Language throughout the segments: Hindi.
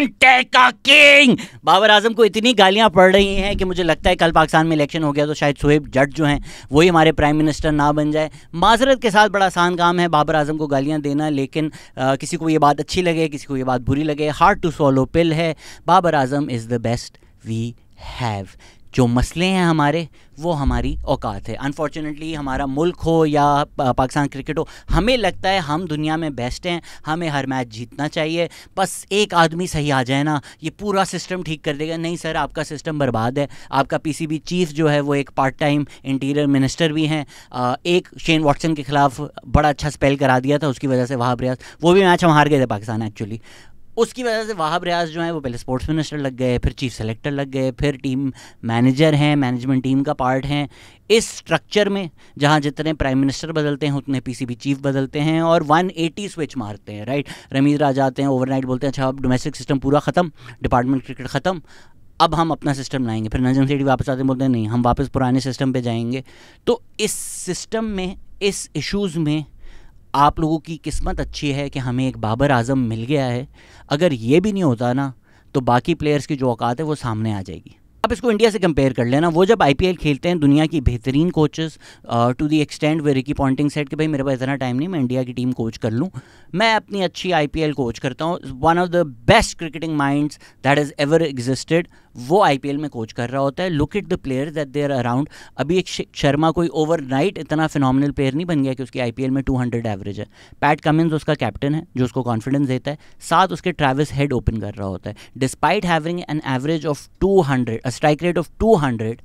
कंटेंट का किंग। बाबर आजम को इतनी गालियां पड़ रही हैं कि मुझे लगता है कल पाकिस्तान में इलेक्शन हो गया तो शायद शोएब जट जो हैं वही हमारे प्राइम मिनिस्टर ना बन जाए। माजरत के साथ बड़ा आसान काम है बाबर आजम को गालियां देना, लेकिन किसी को ये बात अच्छी लगे, किसी को ये बात बुरी लगे, हार्ड टू स्वॉलो पिल है। Babar Azam is the best we have. जो मसले हैं हमारे वो हमारी औकात है। अनफॉर्चुनेटली हमारा मुल्क हो या पाकिस्तान क्रिकेट हो, हमें लगता है हम दुनिया में बेस्ट हैं, हमें हर मैच जीतना चाहिए, बस एक आदमी सही आ जाए ना ये पूरा सिस्टम ठीक कर देगा। नहीं सर, आपका सिस्टम बर्बाद है। आपका पीसीबी चीफ जो है वो एक पार्ट टाइम इंटीरियर मिनिस्टर भी हैं। एक शेन वॉटसन के खिलाफ बड़ा अच्छा स्पेल करा दिया था, उसकी वजह से वहाब रियाज, वो भी मैच हम हार गए थे पाकिस्तान एक्चुअली, उसकी वजह से वहाब रियाज जो है वो पहले स्पोर्ट्स मिनिस्टर लग गए, फिर चीफ सेलेक्टर लग गए, फिर टीम मैनेजर हैं, मैनेजमेंट टीम का पार्ट हैं। इस स्ट्रक्चर में जहाँ जितने प्राइम मिनिस्टर बदलते हैं उतने पीसीबी चीफ बदलते हैं और 180 स्विच मारते हैं, राइट। रमीज राजा आते हैं, ओवरनाइट बोलते हैं अच्छा अब डोमेस्टिक सिस्टम पूरा ख़त्म, डिपार्टमेंट क्रिकेट ख़त्म, अब हम अपना सिस्टम लाएंगे। फिर नजम सेठी वापस आते हैं, बोलते हैं नहीं हम वापस पुराने सिस्टम पे जाएंगे। तो इस सिस्टम में, इस इश्यूज़ में आप लोगों की किस्मत अच्छी है कि हमें एक बाबर आजम मिल गया है। अगर ये भी नहीं होता ना तो बाकी प्लेयर्स की जो औकात है वो सामने आ जाएगी। आप इसको इंडिया से कंपेयर कर लेना, वो जब आईपीएल खेलते हैं दुनिया की बेहतरीन coaches to the extent way Ricky Ponting said कि भाई मेरे पास इतना टाइम नहीं, मैं इंडिया की टीम कोच कर लूँ, मैं अपनी अच्छी आईपीएल कोच करता हूँ। One of the best cricketing minds that is ever existed वो आईपीएल में कोच कर रहा होता है। Look at the players that they are around. Abhishek Sharma कोई ओवरनाइट इतना फिनोमिनल प्लेयर नहीं बन गया कि उसकी आईपीएल में 200 एवरेज है। पैट कमिंस उसका कैप्टन है जो उसको कॉन्फिडेंस देता है, साथ उसके ट्रेविस हेड ओपन कर रहा होता है। Despite having an average of 200, a strike rate of 200,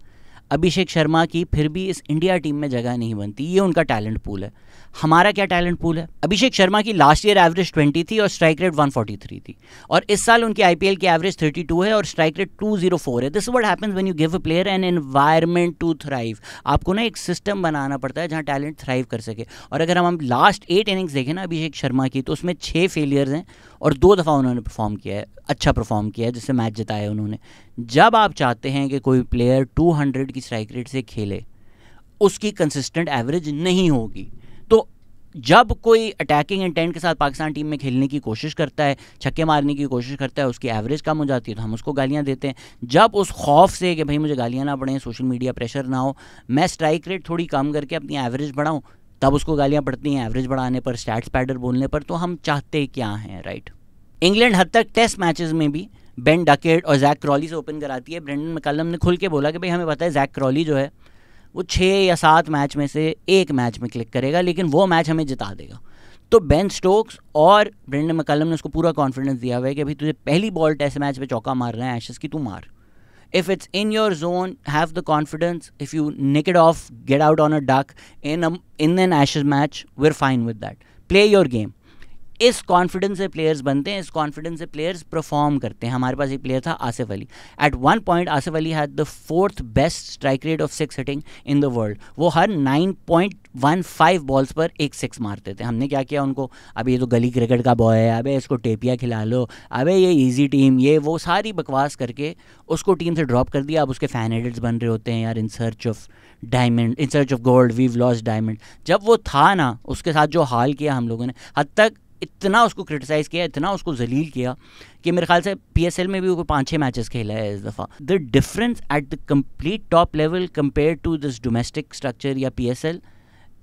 Abhishek Sharma की फिर भी इस इंडिया टीम में जगह नहीं बनती। ये उनका टैलेंट पूल है। हमारा क्या टैलेंट पूल है? अभिषेक शर्मा की लास्ट ईयर एवरेज 20 थी और स्ट्राइक रेट 143 थी, और इस साल उनकी आईपीएल की एवरेज 32 है और स्ट्राइक रेट 204 है। This what happens when you give a player an environment to thrive. आपको ना एक सिस्टम बनाना पड़ता है जहाँ टैलेंट थ्राइव कर सके। और अगर हम लास्ट 8 इनिंग्स देखें ना अभिषेक शर्मा की, तो उसमें 6 फेलियर्स हैं और 2 दफ़ा उन्होंने परफॉर्म किया है, अच्छा परफॉर्म किया है, जिससे मैच जिताया उन्होंने। जब आप चाहते हैं कि कोई प्लेयर 200 की स्ट्राइक रेट से खेले, उसकी कंसिस्टेंट एवरेज नहीं होगी। तो जब कोई अटैकिंग इंटेंट के साथ पाकिस्तान टीम में खेलने की कोशिश करता है, छक्के मारने की कोशिश करता है, उसकी एवरेज कम हो जाती है तो हम उसको गालियां देते हैं। जब उस खौफ से कि भाई मुझे गालियां ना पड़ें, सोशल मीडिया प्रेशर ना हो, मैं स्ट्राइक रेट थोड़ी कम करके अपनी एवरेज बढ़ाऊं, तब उसको गालियां पड़ती हैं एवरेज बढ़ाने पर, स्टैट्स पैडर बोलने पर। तो हम चाहते क्या हैं, राइट। इंग्लैंड हद तक टेस्ट मैचेस में भी बेन डकेट और जैक क्रॉली से ओपन कराती है। ब्रेंडन मैकलम ने खुल के बोला कि भाई हमें पता है जैक क्रॉली जो है वो 6 या 7 मैच में से एक मैच में क्लिक करेगा, लेकिन वो मैच हमें जिता देगा। तो बेन स्टोक्स और ब्रेंडन मैकलम ने उसको पूरा कॉन्फिडेंस दिया हुआ है कि भाई तुझे पहली बॉल टेस्ट मैच में चौका मार रहा है एशेस की, तू मार। If it's in your zone, have the confidence. If you nick it off, get out on a duck in an Ashes match, we are fine with that. Play your game. इस कॉन्फिडेंस से प्लेयर्स बनते हैं, इस कॉन्फिडेंस से प्लेयर्स परफॉर्म करते हैं। हमारे पास एक प्लेयर था Asif Ali. At one point Asif Ali had the 4th best strike rate of 6 hitting in the world. वो हर 9.15 बॉल्स पर एक 6 मारते थे। हमने क्या किया उनको, अबे ये तो गली क्रिकेट का बॉय है, अबे इसको टेपिया खिला लो, अबे ये ईजी टीम, ये वो सारी बकवास करके उसको टीम से ड्रॉप कर दिया। अब उसके फैन एडिट्स बन रहे होते हैं यार, in search of diamond, in search of gold, we've lost diamond. जब वो था ना, उसके साथ जो हाल किया हम लोगों ने, हद तक इतना उसको क्रिटिसाइज़ किया, इतना उसको जलील किया कि मेरे ख्याल से पीएसएल में भी वो 5-6 मैचेस खेला है इस दफ़ा। The difference at the complete top level compare to this domestic structure या पीएसएल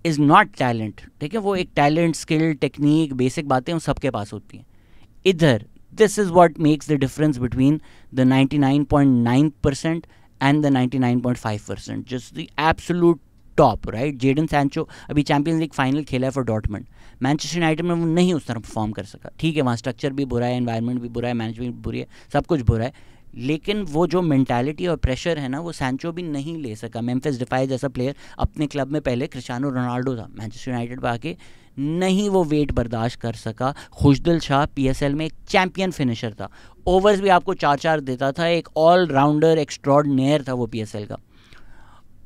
इज़ नॉट टैलेंट, ठीक है। वो एक टैलेंट, स्किल, टेक्निक, बेसिक बातें उन सबके पास होती हैं। इधर this is what makes the difference between the 99.9% and the 99.5%, just the absolute top, right. Jadon Sancho अभी चैंपियंस लीग फाइनल खेला है फॉर डॉर्टमंड। मैनचेस्टर यूनाइटेड में वो नहीं उस तरह परफॉर्म कर सका, ठीक है, वहाँ स्ट्रक्चर भी बुरा है, एनवायरनमेंट भी बुरा है, मैनेजमेंट भी बुरी है, सब कुछ बुरा है, लेकिन वो जो मेंटालिटी और प्रेशर है ना, वो सैंचो भी नहीं ले सका। मेम्फिस डिपाई जैसा प्लेयर अपने क्लब में पहले क्रिस्टियानो रोनाल्डो था, मैनचेस्टर यूनाइटेड पर आके नहीं वो वेट बर्दाश्त कर सका। खुशदिल शाह पीएसएल में एक चैम्पियन फिनिशर था, ओवर्स भी आपको 4-4 देता था, एक ऑलराउंडर एक्स्ट्रॉर्डिनेयर था वो पीएसएल का।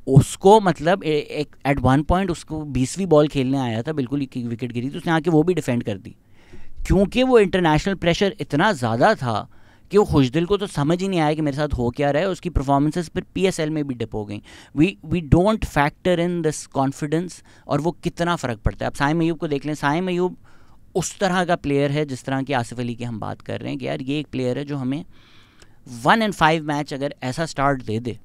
उसको मतलब एक एट वन पॉइंट उसको 20वीं बॉल खेलने आया था, बिल्कुल ही विकेट गिरी थी, उसने आके वो भी डिफेंड कर दी, क्योंकि वो इंटरनेशनल प्रेशर इतना ज़्यादा था कि वो खुशदिल को तो समझ ही नहीं आया कि मेरे साथ हो क्या रहा है। उसकी परफॉर्मेंसेस फिर पीएसएल में भी डिप हो गई। We don't factor in this confidence और वो कितना फ़र्क पड़ता है। अब साइम अयूब को देख लें, साइम अयूब उस तरह का प्लेयर है जिस तरह की आसिफ अली की हम बात कर रहे हैं कि यार ये एक प्लेयर है जो हमें 1 and 5 मैच अगर ऐसा start they they,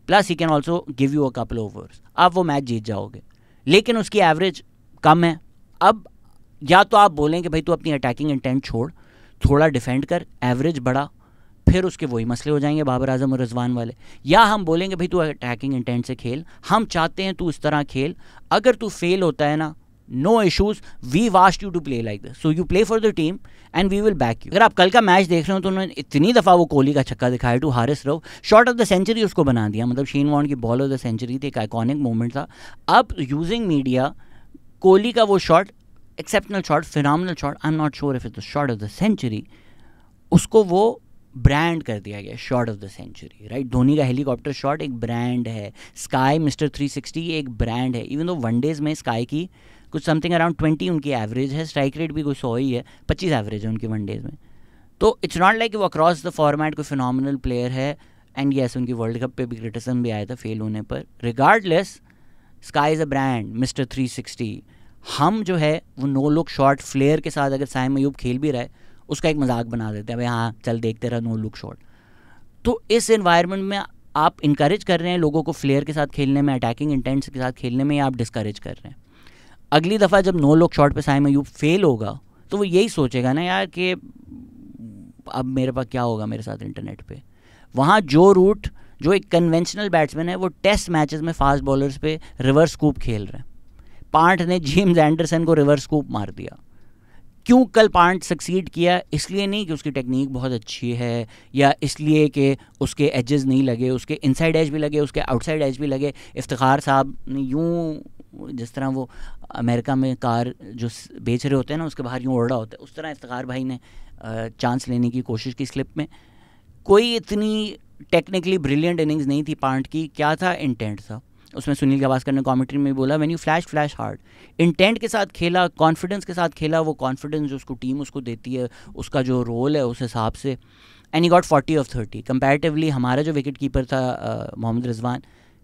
plus he can also give you a couple overs, आप वो मैच जीत जाओगे। लेकिन उसकी एवरेज कम है। अब या तो आप बोलें कि भाई तू अपनी अटैकिंग इंटेंट छोड़, थोड़ा डिफेंड कर, एवरेज बढ़ा, फिर उसके वही मसले हो जाएंगे बाबर आजम और रिजवान वाले। या हम बोलेंगे भाई तू अटैकिंग इंटेंट से खेल, हम चाहते हैं तू इस तरह खेल, अगर तू फेल होता है ना, no issues, we want you to play like this, so you play for the team and we will back you. अगर आप कल का मैच देख रहे हो तो उन्होंने इतनी दफ़ा वो कोहली का छक्का दिखाया to Haris Rauf, shot of the century उसको बना दिया, मतलब शेन वॉर्न की बॉल ऑफ द सेंचुरी थी, एक आइकॉनिक मोमेंट था। अब यूजिंग मीडिया, कोहली का वो shot, exceptional shot, phenomenal shot, I am not sure if it the shot of the century, उसको वो ब्रांड कर दिया गया shot of the century, right. Dhoni का हेलीकॉप्टर शॉट एक ब्रांड है, स्काई मिस्टर 360 एक ब्रांड है। इवन दो वनडेज़ में स्काई की कुछ समथिंग अराउंड 20 उनकी एवरेज है, स्ट्राइक रेट भी कोई 100 ही है, 25 एवरेज है उनकी वनडेज़ में। तो इट्स नॉट लाइक वो अक्रॉस द फॉर्मेट कोई फिनोमिनल प्लेयर है। एंड येस, उनकी वर्ल्ड कप पे भी क्रिटिसिज्म भी आया था फेल होने पर। Regardless, sky is a brand, mister 360। हम जो है वो नो लुक शॉट फ्लेयर के साथ अगर साइम अयूब खेल भी रहा है, उसका एक मजाक बना देते हैं, भाई हाँ चल देखते रहा नो लुक शॉट। तो इस एनवायरनमेंट में आप इनकरेज कर रहे हैं लोगों को फ्लेयर के साथ खेलने में, अटैकिंग इंटेंट्स के साथ खेलने में, या आप डिस्करेज कर रहे हैं। अगली दफ़ा जब नो लुक शॉट पे साइम अयूब फेल होगा तो वो यही सोचेगा ना यार कि अब मेरे पास क्या होगा मेरे साथ इंटरनेट पे। वहाँ जो रूट, जो एक कन्वेंशनल बैट्समैन है, वो टेस्ट मैचेस में फास्ट बॉलर्स पे रिवर्स स्कूप खेल रहे हैं। पांट ने जेम्स एंडरसन को रिवर्स स्कूप मार दिया। क्यों कल पांट सक्सीड किया? इसलिए नहीं कि उसकी टेक्निक बहुत अच्छी है, या इसलिए कि उसके एजेस नहीं लगे, उसके इनसाइड एज भी लगे, उसके आउटसाइड एज भी लगे। इफ्तिखार साहब ने यूँ, जिस तरह वो अमेरिका में कार जो बेच रहे होते हैं ना, उसके बाहर यूँ ओढ़ा होता है, उस तरह इफ्तिखार भाई ने चांस लेने की कोशिश की स्लिप में। कोई इतनी टेक्निकली ब्रिलियंट इनिंग्स नहीं थी पांट की। क्या था? इंटेंट था। उसमें सुनील गावस्कर ने कमेंट्री में बोला, when you flash hard, intent के साथ खेला, कॉन्फिडेंस के साथ खेला। वो कॉन्फिडेंस जो उसको टीम उसको देती है, उसका जो रोल है उस हिसाब से, and he got 40 of 30। Comparatively हमारा जो विकेट कीपर था Mohammad Rizwan,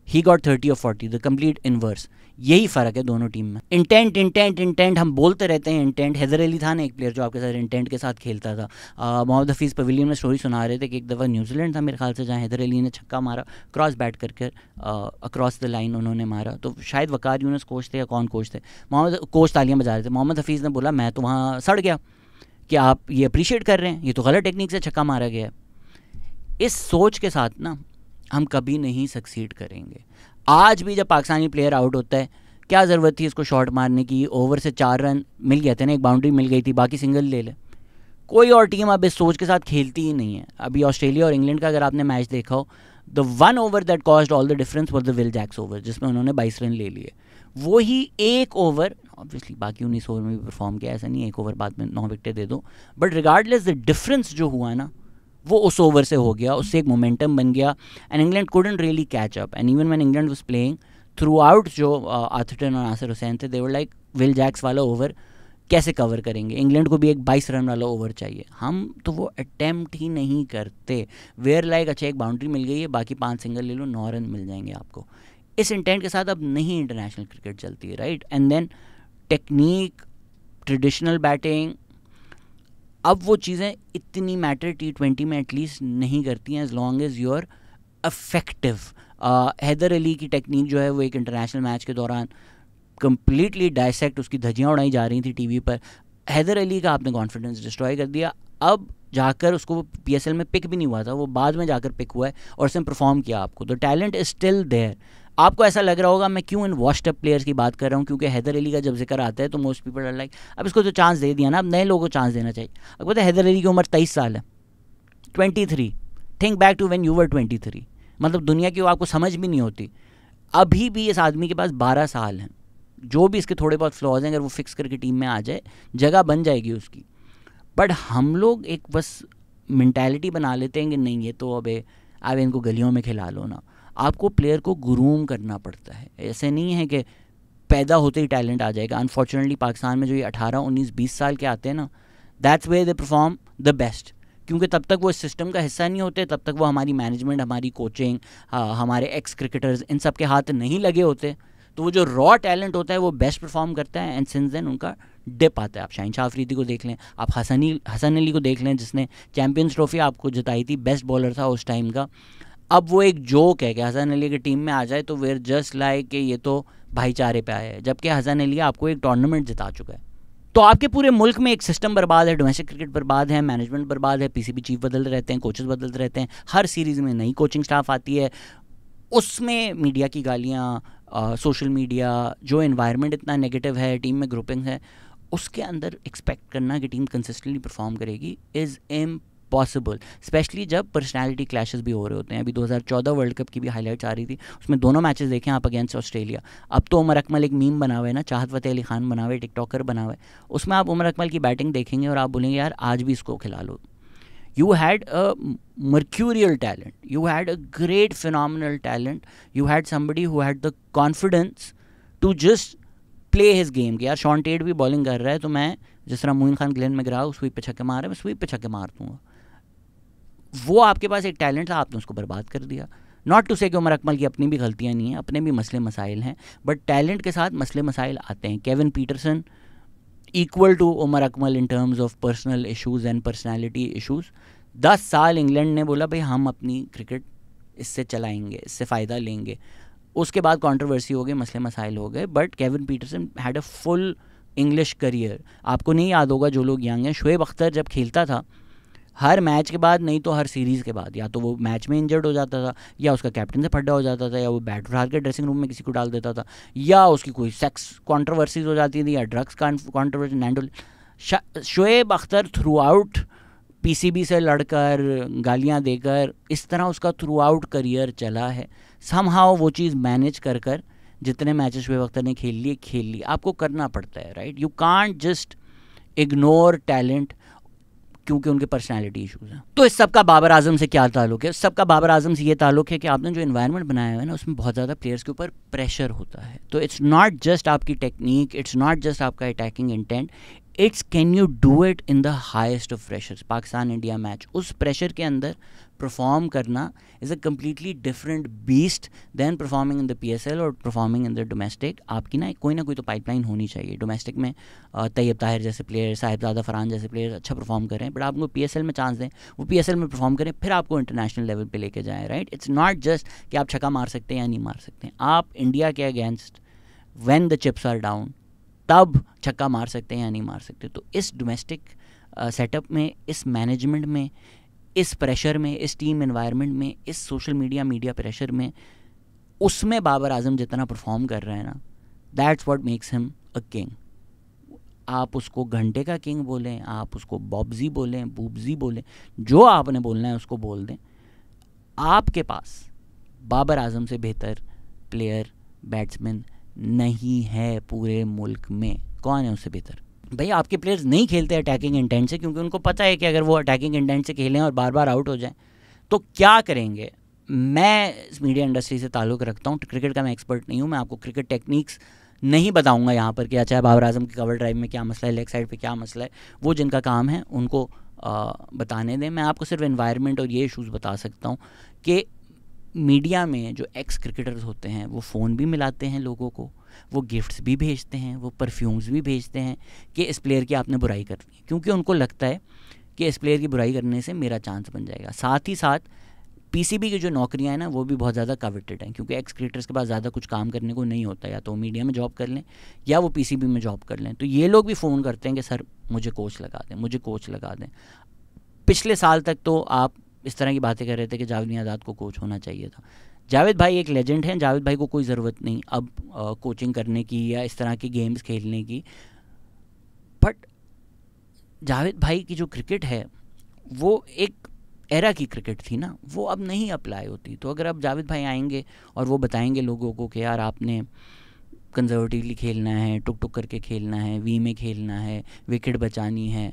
he got 30 of 40, the complete inverse. यही फ़र्क है दोनों टीम में। इंटेंट इंटेंट इंटेंट हम बोलते रहते हैं, इंटेंट। हैदर अली था ना एक प्लेयर जो आपके साथ इंटेंट के साथ खेलता था। मोहम्मद हफीज़ पवेलियन में स्टोरी सुना रहे थे कि एक दफ़ा न्यूजीलैंड था मेरे ख्याल से, जहाँ हैदर अली ने छक्का मारा, क्रॉस बैट करके अक्रॉस द लाइन उन्होंने मारा। तो शायद वकार यूनुस कोच थे या कौन कोच थे, कोच तालियां बजा रहे थे। मोहम्मद हफीज़ ने बोला मैं तो वहाँ सड़ गया कि आप ये अप्रिशिएट कर रहे हैं, ये तो गलत टेक्निक से छक्का मारा गया है। इस सोच के साथ ना हम कभी नहीं सक्सीड करेंगे। आज भी जब पाकिस्तानी प्लेयर आउट होता है, क्या ज़रूरत थी इसको शॉट मारने की? ओवर से 4 रन मिल गए थे ना, एक बाउंड्री मिल गई थी, बाकी सिंगल ले ले। कोई और टीम अब इस सोच के साथ खेलती ही नहीं है। अभी ऑस्ट्रेलिया और इंग्लैंड का अगर आपने मैच देखा हो, the one over that caused all the difference was the Will Jacks over, जिसमें उन्होंने 22 रन ले लिए। वही एक ओवर, ऑब्वियसली बाकी 19 ओवर में भी परफॉर्म किया, ऐसा नहीं एक ओवर बाद में 9 विकेटें दे दो, बट रिगार्डलेस द डिफरेंस जो हुआ ना, वो उस ओवर से हो गया, उससे एक मोमेंटम बन गया, and England couldn't really catch up. And even when England was playing through out, जो आर्थरटन और नासिर हुसैन थे, दे वर लाइक विल जैक्स वाला ओवर कैसे कवर करेंगे? इंग्लैंड को भी एक 22 रन वाला ओवर चाहिए। हम तो वो अटैम्प्ट ही नहीं करते। वेयर लाइक अच्छा एक बाउंड्री मिल गई है, बाकी 5 सिंगल ले लो, 9 रन मिल जाएंगे आपको। इस इंटेंट के साथ अब नहीं इंटरनेशनल क्रिकेट चलती है, right. And then technique, traditional batting, अब वो चीज़ें इतनी मैटर T20 में एटलीस्ट नहीं करती हैं, as long as you are effective. Haider Ali की टेक्निक जो है वो एक इंटरनेशनल मैच के दौरान कंप्लीटली डायसेक्ट, उसकी धज्जियाँ उड़ाई जा रही थी टीवी पर। हैदर अली का आपने कॉन्फिडेंस डिस्ट्रॉय कर दिया। अब जाकर उसको PSL में पिक भी नहीं हुआ था, वो बाद में जाकर पिक हुआ है और उसने परफॉर्म किया आपको। तो टैलेंट इज स्टिल देयर। आपको ऐसा लग रहा होगा मैं क्यों इन वॉश्ड अप प्लेयर्स की बात कर रहा हूँ, क्योंकि हैदर अली का जब जिक्र आता है तो मोस्ट पीपल आर लाइक अब इसको तो चांस दे दिया ना, अब नए लोगों को चांस देना चाहिए। अब पता है हैदर अली की उम्र 23 साल है, 23। Think back to when you were 23। मतलब दुनिया की आपको समझ भी नहीं होती। अभी भी इस आदमी के पास 12 साल हैं। जो भी इसके थोड़े बहुत फ्लॉज हैं, अगर वो फिक्स करके टीम में आ जाए, जगह बन जाएगी उसकी। बट हम लोग एक बस मेंटालिटी बना लेते हैं कि नहीं ये तो अब इनको गलियों में खिला लो ना। आपको प्लेयर को ग्रूम करना पड़ता है। ऐसे नहीं है कि पैदा होते ही टैलेंट आ जाएगा। अनफॉर्चुनेटली पाकिस्तान में जो ये 18, 19, 20 साल के आते हैं ना, that's way they perform the best, क्योंकि तब तक वो इस सिस्टम का हिस्सा नहीं होते, तब तक वो हमारी मैनेजमेंट, हमारी कोचिंग, हमारे एक्स क्रिकेटर्स, इन सब के हाथ नहीं लगे होते। तो वो जो रॉ टैलेंट होता है वो बेस्ट परफॉर्म करता है, एंड सिंस देन उनका डिप आता है। आप शाहीन शाह अफरीदी को देख लें, आप हसन अली को देख लें, जिसने चैम्पियंस ट्रॉफी आपको जिताई थी, बेस्ट बॉलर था उस टाइम का। अब वो एक जोक है कि हसन अली की टीम में आ जाए तो वेयर जस्ट लाइक कि ये तो भाईचारे पे आए हैं, जबकि हसन अली आपको एक टूर्नामेंट जिता चुका है। तो आपके पूरे मुल्क में एक सिस्टम बर्बाद है, डोमेस्टिक क्रिकेट बर्बाद है, मैनेजमेंट बर्बाद है, पीसीबी चीफ बदलते रहते हैं, कोचेस बदलते रहते हैं, हर सीरीज़ में नई कोचिंग स्टाफ आती है, उसमें मीडिया की गालियाँ, सोशल मीडिया, जो एनवायरनमेंट इतना नेगेटिव है, टीम में ग्रुपिंग है, उसके अंदर एक्सपेक्ट करना कि टीम कंसिस्टेंटली परफॉर्म करेगी इज़ इम्पॉसिबल, स्पेशली जब पर्सनैलिटी क्लैशेस भी हो रहे होते हैं। अभी 2014 वर्ल्ड कप की भी हाईलाइट्स आ रही थी, उसमें दोनों मैचेस देखें आप अगेंस्ट ऑस्ट्रेलिया। अब तो उमर अकमल एक मीम बना हुआ है ना, चाहत फ़तेह अली खान बना हुआ है, टिकटॉकर बना हुआ है, उसमें आप उमर अकमल की बैटिंग देखेंगे और आप बोलेंगे यार आज भी इसको खिला लो। You had a mercurial talent, you had a great phenomenal talent, you had somebody who had the confidence to just play his game कि यार शॉन टेट भी बॉलिंग कर रहा है तो मैं जिस तरह Moin Khan Glenn McGrath sweep पे छक्के मार रहा है, मैं स्वीप पे छक्के मार दूंगा। वो आपके पास एक टैलेंट था, आपने उसको बर्बाद कर दिया। नॉट टू से कि उमर अकमल की अपनी भी गलतियाँ नहीं हैं, अपने भी मसले मसाइल हैं, बट टैलेंट के साथ मसले मसाइल आते हैं। Kevin Pietersen equal to Umar Akmal in terms of personal issues and personality issues. 10 साल इंग्लैंड ने बोला भाई हम अपनी क्रिकेट इससे चलाएंगे, इससे फ़ायदा लेंगे, उसके बाद कंट्रोवर्सी हो गई, मसले मसाइल हो गए, but Kevin Pietersen had a full English career. आपको नहीं याद होगा जो लोग यंग हैं, शुएब अख्तर जब खेलता था हर मैच के बाद, नहीं तो हर सीरीज़ के बाद, या तो वो मैच में इंजर्ड हो जाता था, या उसका कैप्टन से फड्डा हो जाता था, या वो बैट उठा के ड्रेसिंग रूम में किसी को डाल देता था, या उसकी कोई सेक्स कंट्रोवर्सीज हो जाती थी, या drugs controversy. Shoaib Akhtar through out PCB से लड़कर, गालियां देकर, इस तरह उसका थ्रू आउट करियर चला है। समहाउ वो चीज़ मैनेज कर कर जितने मैचेस शुएब अख्तर ने खेल ली, आपको करना पड़ता है, right. You can't just ignore talent क्योंकि उनके पर्सनालिटी इशूज़ हैं। तो इस सब का बाबर आजम से क्या ताल्लुक है? इस सब का बाबर आजम से ये ताल्लुक है कि आपने जो एनवायरनमेंट बनाया हुआ है ना, उसमें बहुत ज़्यादा प्लेयर्स के ऊपर प्रेशर होता है। तो इट्स नॉट जस्ट आपकी टेक्निक, इट्स नॉट जस्ट आपका attacking intent, it's can you do it in the highest of pressures. Pakistan India match, उस प्रेशर के अंदर परफॉर्म करना is a completely different beast than performing in the PSL और परफॉर्मिंग इन द डोमेस्टिक। आपकी ना कोई तो पाइपलाइन होनी चाहिए। डोमेस्टिक में तैयब ताहिर जैसे प्लेयर, साहिबजादा फरहान जैसे प्लेयर अच्छा परफॉर्म करें, बट आप उनको PSL में चांस दें, वो PSL में परफॉर्म करें, फिर आपको इंटरनेशनल लेवल पे लेके जाएं, राइट। इट्स नॉट जस्ट कि आप छक्का मार सकते हैं या नहीं मार सकते। आप इंडिया के against when the chips are down तब छक्का मार सकते हैं या नहीं मार सकते। तो इस डोमेस्टिक सेटअप में, इस मैनेजमेंट में, इस प्रेशर में, इस टीम एनवायरनमेंट में, इस सोशल मीडिया प्रेशर में, उसमें बाबर आजम जितना परफॉर्म कर रहे हैं ना, that's what makes him a king. आप उसको घंटे का किंग बोलें, आप उसको बॉब्जी बोलें, बूबजी बोलें, जो आपने बोलना है उसको बोल दें। आपके पास बाबर आजम से बेहतर प्लेयर, बैट्समैन नहीं है पूरे मुल्क में। कौन है उससे बेहतर? भाई आपके प्लेयर्स नहीं खेलते अटैकिंग इंटेंट से, क्योंकि उनको पता है कि अगर वो अटैकिंग इंटेंट से खेलें और बार बार आउट हो जाएं तो क्या करेंगे। मैं इस मीडिया इंडस्ट्री से ताल्लुक़ रखता हूँ, क्रिकेट का मैं एक्सपर्ट नहीं हूँ, मैं आपको क्रिकेट टेक्निक्स नहीं बताऊँगा यहाँ पर कि अच्छा बाबर आजम की कवर ड्राइव में क्या मसला है, लेग साइड पे क्या मसला है, वो जिनका काम है उनको बताने दें। मैं आपको सिर्फ एनवायरनमेंट और ये इशूज़ बता सकता हूँ कि मीडिया में जो एक्स क्रिकेटर्स होते हैं वो फ़ोन भी मिलाते हैं लोगों को, वो गिफ्ट्स भी भेजते हैं, वो परफ्यूम्स भी भेजते हैं कि इस प्लेयर की आपने बुराई करनी है, क्योंकि उनको लगता है कि इस प्लेयर की बुराई करने से मेरा चांस बन जाएगा। साथ ही साथ PCB की जो नौकरियां हैं ना, वो भी बहुत ज़्यादा कवेटेड हैं, क्योंकि एक्स क्रिकेटर्स के पास ज़्यादा कुछ काम करने को नहीं होता, या तो वो मीडिया में जॉब कर लें या वो PCB में जॉब कर लें। तो ये लोग भी फ़ोन करते हैं कि सर मुझे कोच लगा दें, मुझे कोच लगा दें। पिछले साल तक तो आप इस तरह की बातें कर रहे थे कि जावेद मियाँदाद को कोच होना चाहिए था। जावेद भाई एक लेजेंड हैं, जावेद भाई को कोई ज़रूरत नहीं अब कोचिंग करने की या इस तरह की गेम्स खेलने की, बट जावेद भाई की जो क्रिकेट है वो एक एरा की क्रिकेट थी ना, वो अब नहीं अप्लाई होती। तो अगर अब जावेद भाई आएंगे और वो बताएंगे लोगों को कि यार आपने कंजर्वेटिवली खेलना है, टुक टुक करके खेलना है, वी में खेलना है, विकेट बचानी है,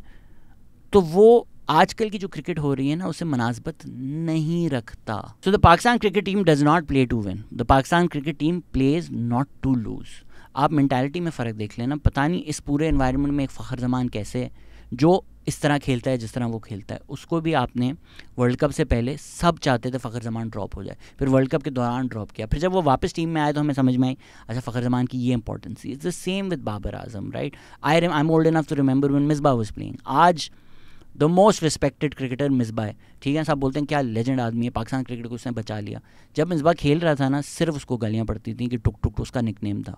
तो वो आजकल की जो क्रिकेट हो रही है ना उससे मुनासबत नहीं रखता। So the Pakistan cricket team does not play to win, the Pakistan cricket team plays not to lose. आप मेंटालिटी में फ़र्क देख लेना। पता नहीं इस पूरे एनवायरनमेंट में एक फ़खर जमान कैसे है जो इस तरह खेलता है जिस तरह वो खेलता है। उसको भी आपने वर्ल्ड कप से पहले सब चाहते थे फ़खर ज़मान ड्रॉप हो जाए, फिर वर्ल्ड कप के दौरान ड्रॉप किया, फिर जब वो वापस टीम में आए तो हमें समझ में आई अच्छा फ़खर ज़मान की ये importance. It's the same with Babar Azam, right. I am old enough to remember when Misbah was playing. आज the most respected cricketer Misbah है, ठीक है, सब बोलते हैं क्या लेजेंड आदमी है, पाकिस्तान क्रिकेट को उसने बचा लिया। जब मिसबाह खेल रहा था ना, सिर्फ उसको गालियाँ पड़ती थी कि टुक टुक, उसका निकनेम था।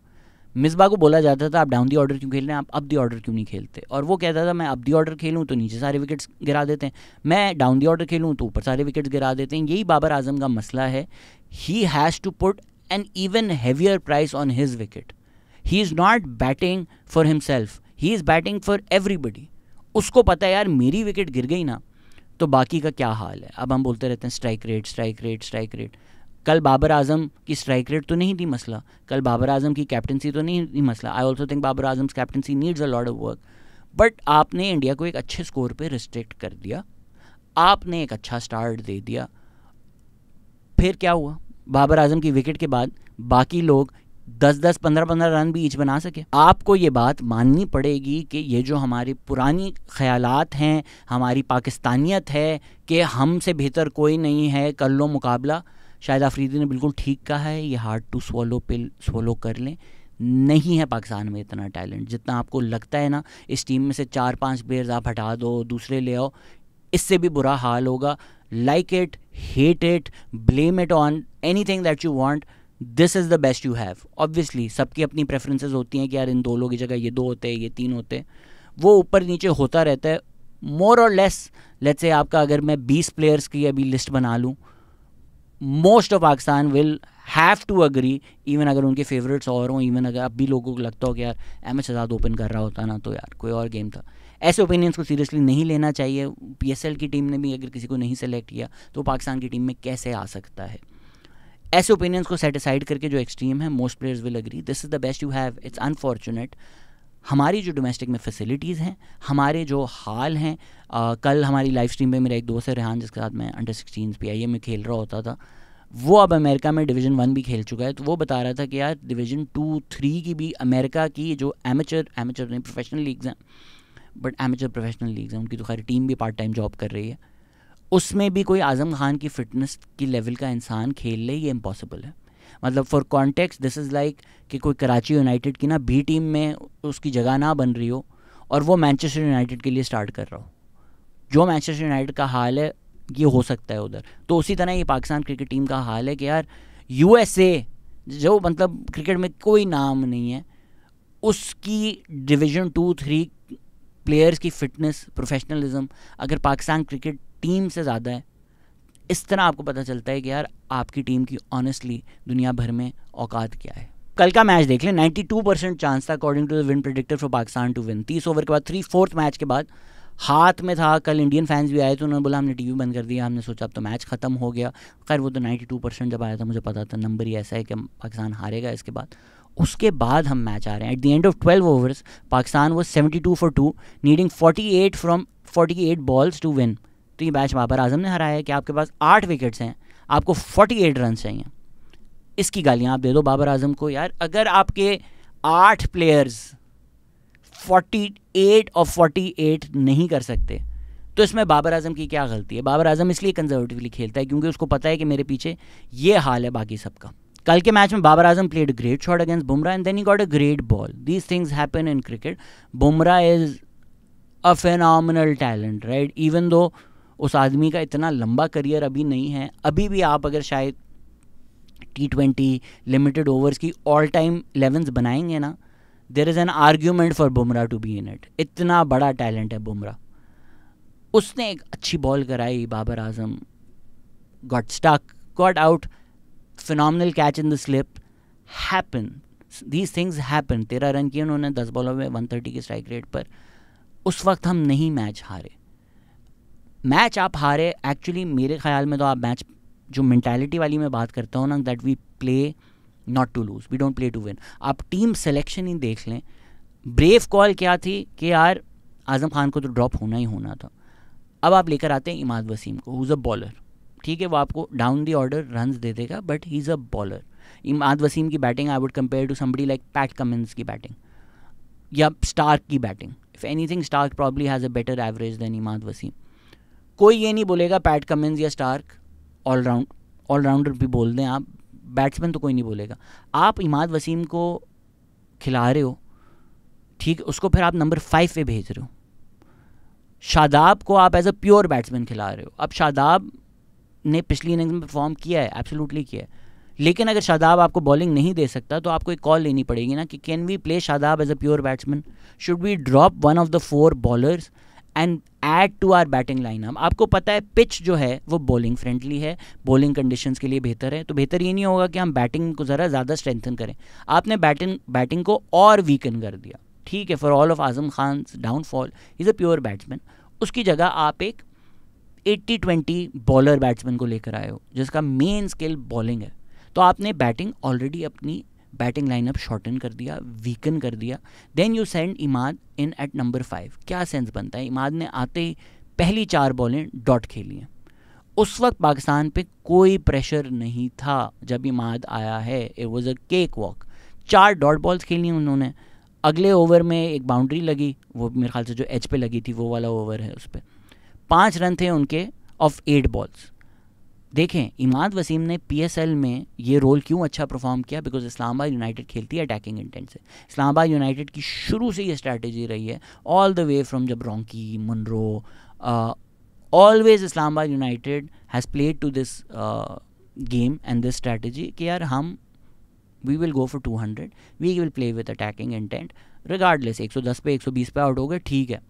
मिसबाह को बोला जाता था आप डाउन दी ऑर्डर क्यों खेल रहे हैं, आप अप दी ऑर्डर क्यों नहीं खेलते, और वो कहता था मैं अप दी ऑर्डर खेलूँ तो नीचे सारे विकेट्स गिरा देते हैं, मैं डाउन दी ऑर्डर खेलूँ तो ऊपर सारे विकेट्स गिरा देते हैं। यही बाबर आजम का मसला है। He has to put an even heavier price on his wicket. He is not batting for himself, he is batting for everybody. उसको पता है यार मेरी विकेट गिर गई ना तो बाकी का क्या हाल है। अब हम बोलते रहते हैं strike rate, strike rate, strike rate. कल बाबर आजम की स्ट्राइक रेट तो नहीं थी मसला, कल बाबर आजम की कैप्टनसी तो नहीं थी मसला। I also think Babar Azam's captaincy needs a lot of work, but आपने इंडिया को एक अच्छे स्कोर पे रिस्ट्रिक्ट कर दिया, आपने एक अच्छा स्टार्ट दे दिया। फिर क्या हुआ, बाबर आजम की विकेट के बाद बाकी लोग 10-10, 15-15 रन भी ईच बना सके। आपको ये बात माननी पड़ेगी कि ये जो हमारी पुरानी ख्यालात हैं, हमारी पाकिस्तानियत है कि हमसे बेहतर कोई नहीं है, कर लो मुकाबला, शायद आफरीदी ने बिल्कुल ठीक कहा है, ये hard to swallow pill swallow कर लें। नहीं है पाकिस्तान में इतना टैलेंट जितना आपको लगता है ना। इस टीम में से 4-5 प्लेयर्स आप हटा दो, दूसरे ले आओ, इससे भी बुरा हाल होगा। Like it, hate it, blame it on anything that you want, this is the best you have. Obviously सबकी अपनी प्रेफरेंसेस होती हैं कि यार इन 2 लोगों की जगह ये 2 होते हैं, ये 3 होते हैं, वो ऊपर नीचे होता रहता है मोर और लेस। लेट्स से आपका अगर मैं 20 प्लेयर्स की अभी लिस्ट बना लूँ, most of Pakistan will have to agree, even अगर उनके फेवरेट्स और हों, इवन अगर अब भी लोगों को लगता हो कि यार अहमद शहजाद ओपन कर रहा होता ना तो यार कोई और गेम था। ऐसे ओपिनियंस को सीरियसली नहीं लेना चाहिए। PSL की टीम ने भी अगर किसी को नहीं सेलेक्ट किया तो पाकिस्तान की टीम में कैसे आ सकता है। ऐसे ओपिनियंस को सेट असाइड करके जो एक्सट्रीम है, most players will agree this is the best you have. It's unfortunate हमारी जो डोमेस्टिक में फैसिलिटीज़ हैं, हमारे जो हाल हैं। कल हमारी लाइव स्ट्रीम पे मेरा एक दोस्त है रेहान, जिसके साथ मैं अंडर 16 PIA में खेल रहा होता था, वो अब अमेरिका में डिवीज़न 1 भी खेल चुका है। तो वो बता रहा था कि यार डिवीज़न 2, 3 की भी अमेरिका की जो एमेचर नहीं प्रोफेशनल लीग्स हैं, बट एमेचर प्रोफेशनल लीग्स हैं, उनकी तो खैर टीम भी पार्ट टाइम जॉब कर रही है, उसमें भी कोई आज़म खान की फ़िटनेस की लेवल का इंसान खेल ले, ये इम्पॉसिबल है। मतलब for context this is like कि कोई कराची यूनाइटेड की ना बी टीम में उसकी जगह ना बन रही हो और वो मैनचेस्टर यूनाइटेड के लिए स्टार्ट कर रहा हो। जो मैनचेस्टर यूनाइटेड का हाल है ये हो सकता है उधर, तो उसी तरह ये पाकिस्तान क्रिकेट टीम का हाल है कि यार USA जो मतलब क्रिकेट में कोई नाम नहीं है, उसकी डिवीज़न 2-3 प्लेयर्स की फ़िटनेस, प्रोफेशनलिज्म अगर पाकिस्तान क्रिकेट टीम से ज़्यादा है, इस तरह आपको पता चलता है कि यार आपकी टीम की ऑनेस्टली दुनिया भर में औकात क्या है। कल का मैच देख लें, 92% चांस था according to the win predictor for Pakistan to win. 30 over के बाद 3/4 मैच के बाद हाथ में था। कल इंडियन फैंस भी आए तो उन्होंने बोला हमने टीवी बंद कर दिया, हमने सोचा अब तो मैच ख़त्म हो गया। खैर वो तो 92% जब आया था मुझे पता था नंबर ही ऐसा है कि पाकिस्तान हारेगा इसके बाद। उसके बाद हम मैच आ रहे हैं। At the end of 12 overs Pakistan वो 72 for 2 needing 48 from 48 balls to win. तो ये मैच बाबर आजम ने हराया है कि आपके पास 8 विकेट्स हैं, आपको 48 रन चाहिए। इसकी गालियाँ आप दे दो बाबर आजम को। यार अगर आपके 8 प्लेयर्स 48 of 48 नहीं कर सकते तो इसमें बाबर आजम की क्या गलती है। बाबर आजम इसलिए कंजर्वेटिवली खेलता है क्योंकि उसको पता है कि मेरे पीछे ये हाल है बाकी सबका। कल के मैच में Babar Azam played great shot against Bumrah and then he got a great ball. These things happen in cricket. Bumrah is a phenomenal talent, right. Even though उस आदमी का इतना लंबा करियर अभी नहीं है, अभी भी आप अगर शायद T20 लिमिटेड ओवर्स की ऑल टाइम 11s बनाएंगे ना, there is an argument for Bumrah to be in it. इतना बड़ा टैलेंट है बुमराह। उसने एक अच्छी बॉल कराई, Babar Azam got stuck, got out, phenomenal catch in the slip, happen, these things happen. 13 run किए उन्होंने 10 बॉलों में 130 की स्ट्राइक रेट पर। उस वक्त हम नहीं मैच हारे। मैच आप हारे एक्चुअली मेरे ख्याल में तो आप मैच जो मेंटालिटी वाली मैं बात करता हूँ ना, that we play not to lose, we don't play to win. आप टीम सिलेक्शन ही देख लें। ब्रेव कॉल क्या थी कि यार आज़म खान को तो ड्रॉप होना ही होना था। अब आप लेकर आते हैं इमाद वसीम को, हु इज़ अ बॉलर। ठीक है वो आपको डाउन दी ऑर्डर रन्स दे देगा but he is a bowler. Imad Wasim की batting I would compare to somebody like Pat Cummins की बैटिंग या स्टार्क की batting. If anything Starc probably has a better average than Imad Wasim. कोई ये नहीं बोलेगा पैट कमिंस या स्टार्क ऑलराउंडर भी बोल दें आप, बैट्समैन तो कोई नहीं बोलेगा. आप इमाद वसीम को खिला रहे हो, ठीक, उसको फिर आप नंबर 5 पे भेज रहे हो. शादाब को आप एज अ प्योर बैट्समैन खिला रहे हो. अब शादाब ने पिछली इनिंग्स में परफॉर्म किया है, एब्सोल्युटली किया है, लेकिन अगर शादाब आपको बॉलिंग नहीं दे सकता तो आपको एक कॉल लेनी पड़ेगी ना कि can we play Shadab as a pure batsman, should we drop one of the 4 bowlers and add to our batting lineup. आपको पता है पिच जो है वो बॉलिंग फ्रेंडली है, बॉलिंग कंडीशंस के लिए बेहतर है, तो बेहतर ये नहीं होगा कि हम बैटिंग को ज़रा ज़्यादा स्ट्रेंथन करें. आपने बैटिंग को और वीकन कर दिया. ठीक है, for all of Azam Khan downfall is a pure batsman. उसकी जगह आप एक 80-20 बॉलर बैट्समैन को लेकर आए हो जिसका मेन स्किल बॉलिंग है. तो आपने बैटिंग ऑलरेडी अपनी बैटिंग लाइनअप शॉर्टन कर दिया, वीकन कर दिया. Then you send Imad in at number 5. क्या सेंस बनता है? इमाद ने आते ही पहली 4 बॉलें डॉट खेली हैं. उस वक्त पाकिस्तान पे कोई प्रेशर नहीं था जब इमाद आया है. It was a cake walk. 4 dot balls खेली उन्होंने. अगले ओवर में एक बाउंड्री लगी, वो मेरे ख्याल से जो एज पे लगी थी वो वाला ओवर है, उस पर 5 रन थे उनके ऑफ 8 बॉल्स. देखें, इमाद वसीम ने पीएसएल में ये रोल क्यों अच्छा परफॉर्म किया? बिकॉज इस्लामाबाद यूनाइटेड खेलती है अटैकिंग इंटेंट से. इस्लामाबाद यूनाइटेड की शुरू से ये स्ट्रैटेजी रही है, ऑल द वे फ्रॉम जब Ronchi, Munro, always Islamabad United has played to this game and this strategy कि यार हम we will go for 200, we will play with attacking intent regardless. 110 पे 120 पे आउट हो गए, ठीक है.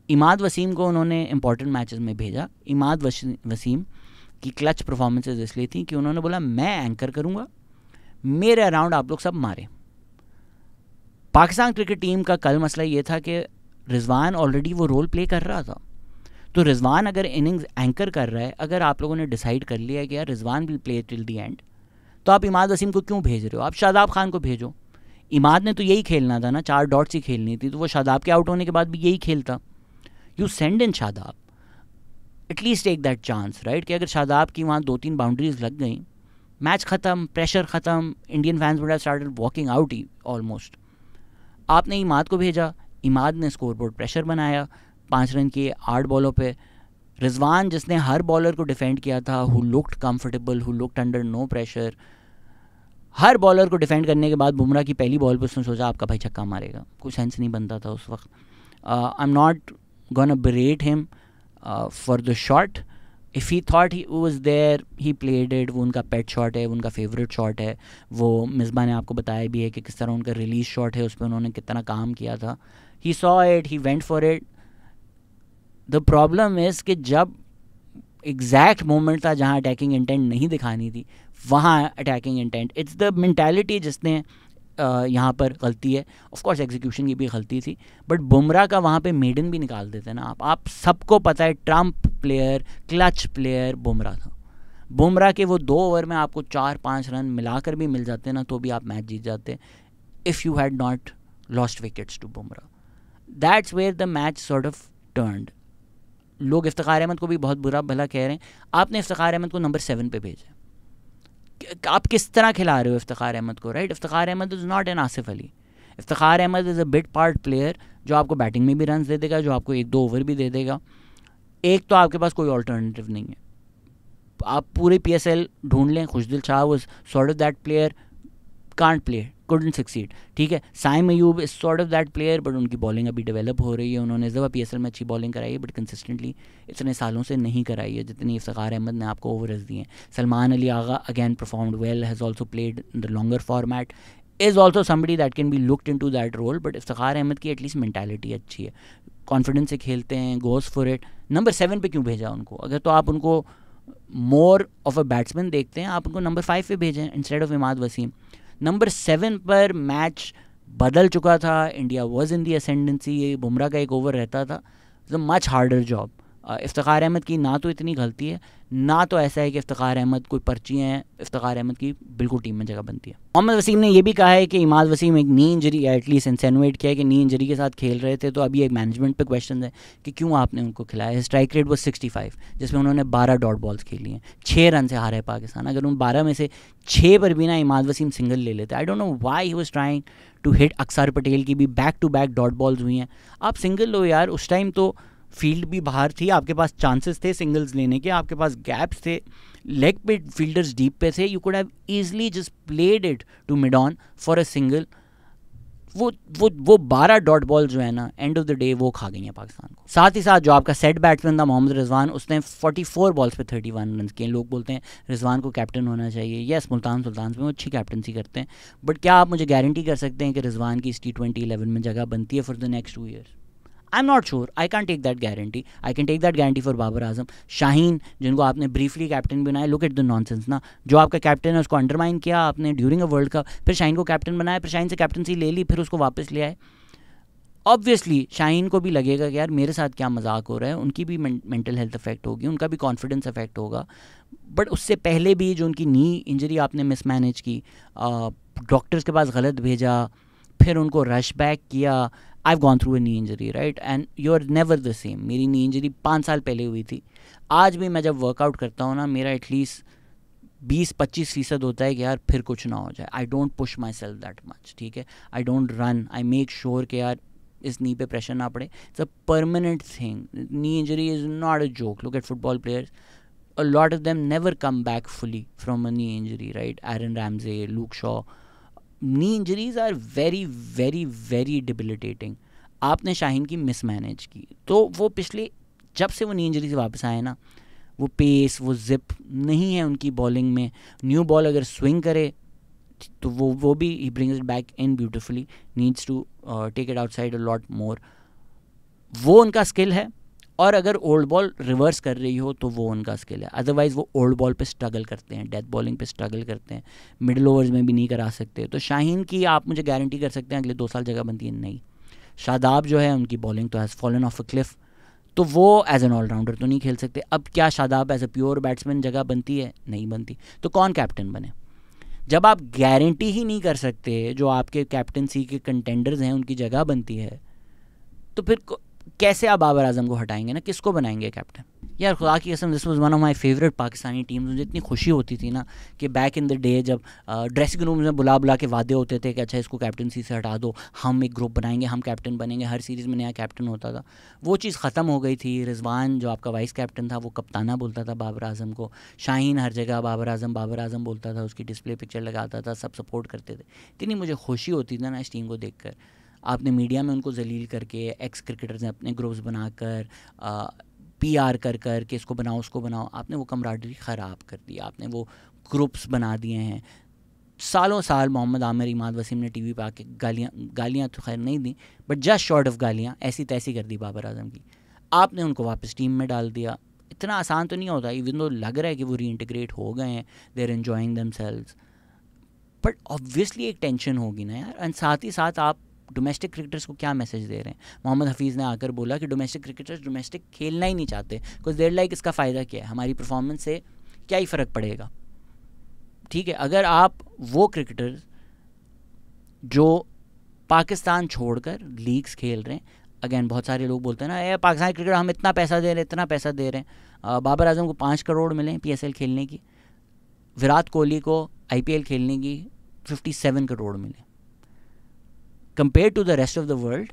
इमाद वसीम को उन्होंने इंपॉर्टेंट मैचेस में भेजा. इमाद वसीम की क्लच परफॉर्मेंसेज इसलिए थी कि उन्होंने बोला मैं एंकर करूंगा, मेरे अराउंड आप लोग सब मारें. पाकिस्तान क्रिकेट टीम का कल मसला ये था कि रिजवान ऑलरेडी वो रोल प्ले कर रहा था. तो रिजवान अगर इनिंग्स एंकर कर रहा है, अगर आप लोगों ने डिसाइड कर लिया कि यार Rizwan will play till the end, तो आप इमाद वसीम को क्यों भेज रहे हो? आप शादाब खान को भेजो. इमाद ने तो यही खेलना था ना, 4 डॉट्स ही खेलनी थी, तो वो शादाब के आउट होने के बाद भी यही खेलता. You send in Shadab, at least take that chance, right? कि अगर शादाब की वहाँ 2-3 बाउंड्रीज लग गई, मैच ख़त्म, प्रेशर ख़त्म, Indian fans would have started walking out he almost. आपने इमाद को भेजा, इमाद ने स्कोरबोर्ड प्रेशर बनाया, 5 रन किए 8 बॉलों पे. रिजवान जिसने हर बॉलर को डिफेंड किया था, who looked comfortable, who looked under no pressure, हर बॉलर को डिफेंड करने के बाद बुमराह की पहली बॉल पर उसने सोचा आपका भाई छक्का मारेगा. कोई सेंस नहीं बनता था उस वक्त. आई am not gonna berate him for the shot. If he thought he was there, he played it. वो उनका पेट शॉट है, वो उनका फेवरेट शॉट है. वो मिसबा ने आपको बताया भी है कि किस तरह उनका रिलीज शॉट है, उस पर उन्होंने कितना काम किया था. He saw it, he went for it. The problem is कि जब एग्जैक्ट मोमेंट था जहाँ अटैकिंग इंटेंट नहीं दिखानी थी, वहाँ attacking intent. It's the mentality जिसने यहाँ पर गलती है. ऑफ कोर्स एग्जीक्यूशन की भी गलती थी, बट बुमराह का वहाँ पे मेडन भी निकाल देते ना आप सबको पता है Trump player, clutch player Bumrah था. बुमराह के वो 2 ओवर में आपको 4-5 रन मिलाकर भी मिल जाते ना, तो भी आप मैच जीत जाते if you had not lost wickets to Bumrah. That's where the match sort of turned. लोग इफ्तिखार अहमद को भी बहुत बुरा भला कह रहे हैं. आपने इफ्तिखार अहमद को नंबर 7 पे भेजा. आप किस तरह खिला रहे हो इफ्तिखार अहमद को, right? Iftikhar Ahmed is not an Asif Ali. Iftikhar Ahmed is a bit part player जो आपको बैटिंग में भी रन दे देगा, जो आपको 1-2 ओवर भी दे देगा. एक तो आपके पास कोई ऑल्टरनेटिव नहीं है. आप पूरे पीएसएल ढूंढ लें, Khushdil Shah was sort of that player, can't play, couldn't succeed. ठीक है, Saim Ayub is sort of that player, but उनकी बॉलिंग अभी डेवलप हो रही है. उन्होंने इस दफ़ा पीएसएल में अच्छी बॉलिंग कराई है, बट कंसिस्टेंटली इतने सालों से नहीं कराई है जितनी इफ्तिखार अहमद ने आपको ओवर्स दिए हैं. Salman Ali Agha again performed well, has also played in the longer format, is also somebody that can be looked into that role. But Iftikhar Ahmed की एटलीस्ट मैंटालिटी अच्छी है, कॉन्फिडेंस से खेलते हैं, गोज़ फॉर इट. नंबर 7 पे क्यों भेजा उनको? अगर तो आप उनको मोर ऑफ अ बैट्समैन देखते हैं, आप उनको नंबर 5 पे भेजें instead of Imad Wasim. Number 7 पर मैच बदल चुका था, India was in the ascendancy. Bumrah का एक ओवर रहता था, it's a much harder job. Iftikhar Ahmed की ना तो इतनी गलती है, ना तो ऐसा है कि इफ्तिखार अहमद कोई पर्ची हैं, इफ्तिखार अहमद की बिल्कुल टीम में जगह बनती है। मोहम्मद वसीम ने यह भी कहा है कि इमाद वसीम एक नी इंजरी, एटलीस्ट इंसेनुएट किया है कि नी इंजरी के साथ खेल रहे थे, तो अभी एक मैनेजमेंट पे क्वेश्चन है कि क्यों आपने उनको खिलाया। स्ट्राइक रेट वो 65, जिसमें उन्होंने 12 डॉट बॉल्स खेली हैं, 6 रन से हारा है पाकिस्तान। अगर उन 12 में से 6 पर भी ना इमाद वसीम सिंगल ले लेते, I don't know why he was trying to hit. Axar Patel की भी back to back dot balls हुई हैं, आप सिंगल लो यार। उस टाइम तो फील्ड भी बाहर थी, आपके पास चांसेस थे सिंगल्स लेने के, आपके पास गैप्स थे, लेग पे फील्डर्स डीप पे थे, you could have easily just played it to mid on for a single. वो 12 डॉट बॉल जो है ना, एंड ऑफ द डे वो खा गई हैं पाकिस्तान को। साथ ही साथ जो आपका सेट बैट्समैन था मोहम्मद रिजवान, उसने 44 बॉल्स पे 31 रन किए। लोग बोलते हैं रिजवान को कैप्टन होना चाहिए, यस मुल्तान सुल्तान में वो अच्छी कैप्टनसी करते हैं, बट क्या आप मुझे गारंटी कर सकते हैं कि रिजवान की इस T20-11 में जगह बनती है for the next 2 years? I am not sure, I can take that guarantee. I can take that guarantee for Babar Azam. Shaheen, जिनको आपने ब्रीफली कैप्टन बनाया, लुक एट द नॉनसेंस ना। जो आपका कैप्टन है उसको अंडरमाइन किया आपने ड्यूरिंग अ वर्ल्ड कप, फिर शाहीन को कैप्टन बनाया, फिर शाहीन से कैप्टनसी ले ली, फिर उसको वापस ले आए। ऑब्वियसली शाहीन को भी लगेगा कि यार मेरे साथ क्या मजाक हो रहा है, उनकी भी मेंटल हेल्थ अफेक्ट होगी, उनका भी कॉन्फिडेंस अफेक्ट होगा। बट उससे पहले भी जो उनकी नी इंजरी आपने मिसमैनेज की, डॉक्टर्स के पास गलत भेजा, फिर उनको रश बैक किया। I have gone through a knee injury, right, and you are never the same. मेरी नी इंजरी 5 साल पहले हुई थी। आज भी मैं जब वर्कआउट करता हूँ ना, मेरा एटलीस्ट 20-25% होता है कि यार फिर कुछ ना हो जाए। I don't push my self that much, ठीक है, I don't run, I make sure कि यार इस नी पे प्रेशर ना पड़े। It's a permanent thing, knee injury is not a joke. Look at football players, a lot of them never come back fully from a knee injury, right? Aaron Ramsey, Luke Shaw. Knee injuries are very very very debilitating. आपने शाहीन की मिसमैनेज की, तो वो पिछले जब से वो नी इंजरी से वापस आए ना, वो पेस, वो जिप नहीं है उनकी बॉलिंग में। न्यू बॉल अगर स्विंग करे तो वो भी he brings it back in beautifully, needs to take it outside a lot more. वो उनका स्किल है, और अगर ओल्ड बॉल रिवर्स कर रही हो तो वो उनका स्किल है। अदरवाइज़ वो ओल्ड बॉल पे स्ट्रगल करते हैं, डेथ बॉलिंग पे स्ट्रगल करते हैं, मिडिल ओवर्स में भी नहीं करा सकते। तो शाहीन की आप मुझे गारंटी कर सकते हैं अगले 2 साल जगह बनती है नहीं। शादाब जो है उनकी बॉलिंग तो has fallen of a cliff, तो वो एज एन ऑलराउंडर तो नहीं खेल सकते। अब क्या Shadab as a pure batsman जगह बनती है? नहीं बनती। तो कौन कैप्टन बने? जब आप गारंटी ही नहीं कर सकते जो आपके कैप्टनसी के कंटेंडर्स हैं उनकी जगह बनती है, तो फिर कैसे आप बाबर आजम को हटाएंगे ना, किसको बनाएंगे कैप्टन? यार खुदा की कसम, this was one of my favourite Pakistani teams. मुझे इतनी खुशी होती थी ना कि बैक इन द डे जब ड्रेसिंग रूम में बुला के वादे होते थे कि अच्छा इसको कैप्टनसी से हटा दो, हम एक ग्रुप बनाएंगे, हम कैप्टन बनेंगे, हर सीरीज़ में नया कैप्टन होता था। वो चीज़ ख़त्म हो गई थी। रिजवान जो आपका वाइस कैप्टन था वो कप्ताना बोलता था बाबर आजम को, शाहीन हर जगह बाबर आजम बोलता था, उसकी डिस्प्ले पिक्चर लगाता था, सब सपोर्ट करते थे। इतनी मुझे खुशी होती थी ना इस टीम को देख कर। आपने मीडिया में उनको जलील करके, एक्स क्रिकेटर्स ने अपने ग्रुप्स बनाकर PR कर के इसको बनाओ उसको बनाओ, आपने वो कमराडरी ख़राब कर दी, आपने वो ग्रुप्स बना दिए हैं। सालों साल मोहम्मद आमिर, इमाद वसीम ने टीवी पे आके गालियाँ तो खैर नहीं दी, बट जस्ट शॉर्ट ऑफ गालियाँ ऐसी तैसी कर दी बाबर आजम की। आपने उनको वापस टीम में डाल दिया। इतना आसान तो नहीं होता, इवन तो लग रहा है कि वो रीइंटीग्रेट हो गए हैं, they are enjoying themselves, but obviously एक टेंशन होगी ना यार। एंड साथ ही साथ आप डोमेस्टिक क्रिकेटर्स को क्या मैसेज दे रहे हैं? मोहम्मद हफीज़ ने आकर बोला कि डोमेस्टिक क्रिकेटर्स डोमेस्टिक खेलना ही नहीं चाहते, बिकॉज देयर लाइक इसका फ़ायदा क्या है, हमारी परफॉर्मेंस से क्या ही फ़र्क पड़ेगा। ठीक है, अगर आप वो क्रिकेटर्स जो पाकिस्तान छोड़कर लीग्स खेल रहे हैं, अगेन बहुत सारे लोग बोलते हैं ना पाकिस्तानी क्रिकेटर हम इतना पैसा दे रहे हैं, इतना पैसा दे रहे हैं। बाबर आजम को 5 करोड़ मिले PSL खेलने की, विराट कोहली को IPL खेलने की 57 करोड़ मिले। Compared to the rest of the world,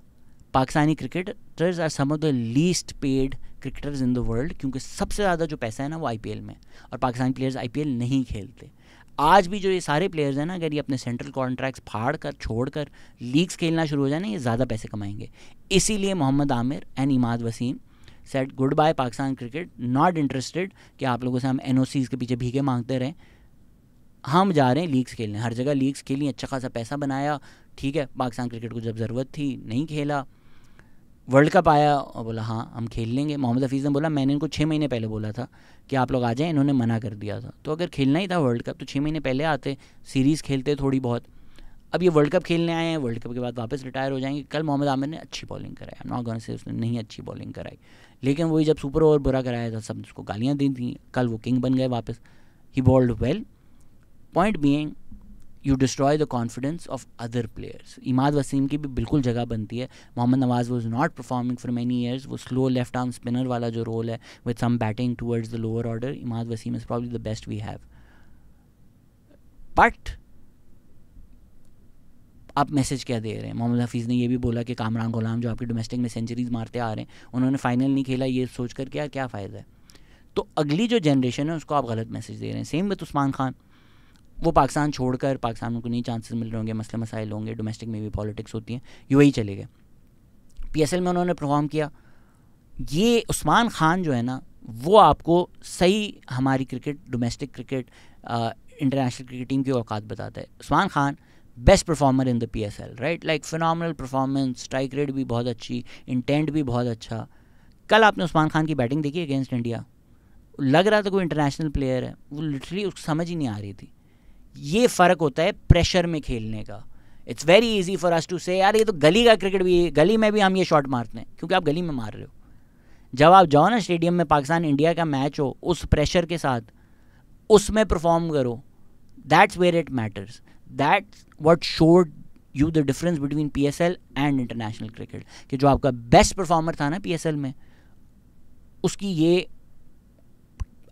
Pakistani cricketers are some of the least paid cricketers in the world, क्योंकि सबसे ज़्यादा जो पैसा है ना वो IPL में, और पाकिस्तानी प्लेयर्स IPL नहीं खेलते। आज भी जो ये सारे प्लेयर्स हैं ना, अगर ये अपने सेंट्रल कॉन्ट्रैक्ट्स फाड़ कर छोड़ कर लीग्स खेलना शुरू हो जाए ना, ये ज़्यादा पैसे कमाएंगे। इसीलिए Mohammad Amir and Imad Wasim said good bye Pakistan cricket, not interested कि आप लोगों से हम NOCs के पीछे भीखे मांगते रहें। हम जा रहे हैं लीग्स खेलने, हर जगह लीग्स खेली, अच्छा खासा पैसा बनाया। ठीक है, पाकिस्तान क्रिकेट को जब ज़रूरत थी नहीं खेला, वर्ल्ड कप आया और बोला हाँ हम खेल लेंगे। मोहम्मद हफीज़ ने बोला मैंने इनको 6 महीने पहले बोला था कि आप लोग आ जाएं, इन्होंने मना कर दिया था। तो अगर खेलना ही था वर्ल्ड कप तो 6 महीने पहले आते, सीरीज़ खेलते थोड़ी बहुत। अब ये वर्ल्ड कप खेलने आए हैं, वर्ल्ड कप के बाद वापस रिटायर हो जाएंगे। कल मोहम्मद आमिर ने अच्छी बॉलिंग कराई, आई एम नॉट गोना से उसने नहीं अच्छी बॉलिंग कराई, लेकिन वही जब सुपर ओवर बुरा कराया था सब उसको गालियाँ दी थी। कल वो किंग बन गए वापस, he bowled well. Point being you destroy the confidence of other players. Imad Wasim की भी बिल्कुल जगह बनती है। Mohammad Nawaz was not performing for many years, वो स्लो लेफ्ट आर्म स्पिनर वाला जो रोल है with some batting towards the lower order, Imad Wasim is probably the best we have. But आप मैसेज क्या दे रहे हैं? मोहम्मद हफीज़ ने ये भी बोला कि कामरान गुलाम जो आपके डोमेस्टिक में सेंचुरीज मारते आ रहे हैं, उन्होंने फाइनल नहीं खेला, ये सोच कर क्या फ़ायदा है? तो अगली जो जनरेशन है उसको आप गलत मैसेज दे रहे हैं। सेम विद उस्मान खान, वो पाकिस्तान छोड़कर, पाकिस्तान में को नहीं चांसेस मिल रहे होंगे, मसले मसाइल होंगे, डोमेस्टिक में भी पॉलिटिक्स होती हैं, यूएई चले गए, पीएसएल में उन्होंने परफॉर्म किया। ये उस्मान खान जो है ना, वो आपको सही हमारी cricket, domestic cricket, international cricket team की औकात बताता है। Usman Khan best performer in the PSL, right, like phenomenal performance, strike rate भी बहुत अच्छी, इंटेंट भी बहुत अच्छा। कल आपने उस्मान खान की बैटिंग देखी अगेंस्ट इंडिया, लग रहा था कोई इंटरनेशनल प्लेयर है, वो लिटरली उसको समझ ही नहीं आ रही थी। ये फ़र्क होता है प्रेशर में खेलने का। It's very easy for us to say यार ये तो गली का क्रिकेट भी, गली में भी हम ये शॉट मारते हैं, क्योंकि आप गली में मार रहे हो। जब आप जाओ ना स्टेडियम में, पाकिस्तान इंडिया का मैच हो, उस प्रेशर के साथ उसमें परफॉर्म करो, that's where it matters. That's what showed you the difference between PSL and international cricket, कि जो आपका बेस्ट परफॉर्मर था ना पीएसएल में, उसकी ये